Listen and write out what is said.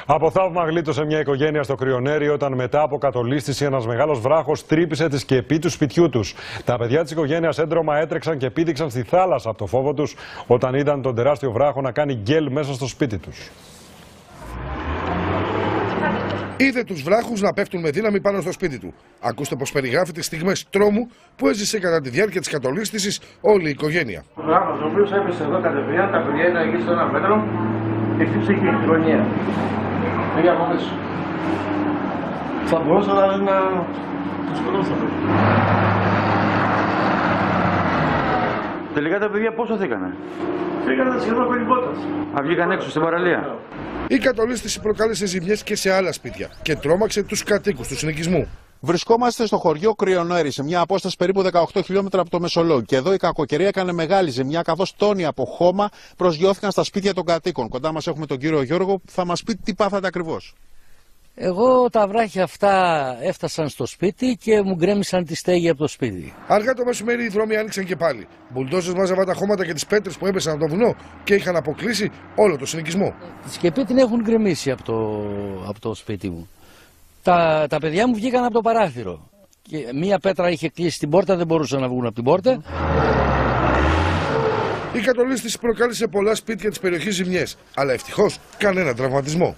Από θαύμα γλίτωσε μια οικογένεια στο Κρυονέρι όταν μετά από κατολίσθηση ένας μεγάλος βράχος τρύπησε τη σκεπή του σπιτιού τους. Τα παιδιά της οικογένειας έντρωμα έτρεξαν και πήδηξαν στη θάλασσα από το φόβο τους όταν είδαν τον τεράστιο βράχο να κάνει γκέλ μέσα στο σπίτι τους. Είδε τους βράχους να πέφτουν με δύναμη πάνω στο σπίτι του. Ακούστε πως περιγράφει τις στιγμές τρόμου που έζησε κατά τη διάρκεια της κατολίσθησης όλη η οικογένεια. Ο βράχος ο οποίος έπεσε εδώ κατευθείαν, τα παιδιά ήταν εκεί στο 1 μέτρο και χτύπησε εκεί την γωνία. Πήγε από μέσα. Θα μπορούσα να το σκοτώσω. Τελικά τα παιδιά πώς σωθήκανε? Φύγανε σχεδόν περίπτωτας. Βγήκαν έξω στην παραλία. Η κατολίσθηση προκάλεσε ζημιές και σε άλλα σπίτια και τρόμαξε τους κατοίκους του συνοικισμού. Βρισκόμαστε στο χωριό Κρυονέρι, σε μια απόσταση περίπου 18 χιλιόμετρα από το Μεσολόγγι. Και εδώ η κακοκαιρία έκανε μεγάλη ζημιά, καθώς τόνοι από χώμα προσγειώθηκαν στα σπίτια των κατοίκων. Κοντά μας έχουμε τον κύριο Γιώργο που θα μας πει τι πάθατε ακριβώς. Εγώ τα βράχια αυτά έφτασαν στο σπίτι και μου γκρέμισαν τη στέγη από το σπίτι. Αργά το μεσημέρι οι δρόμοι άνοιξαν και πάλι. Μπουλντόζες μάζευαν τα χώματα και τις πέτρες που έπεσαν από το βουνό και είχαν αποκλείσει όλο το συνοικισμό. Τη σκεπή την έχουν γκρεμίσει από το σπίτι μου. Τα παιδιά μου βγήκαν από το παράθυρο. Και μία πέτρα είχε κλείσει την πόρτα, δεν μπορούσαν να βγουν από την πόρτα. Η κατολίσθηση προκάλεσε πολλά σπίτια της περιοχής ζημιές, αλλά ευτυχώς κανένα τραυματισμό.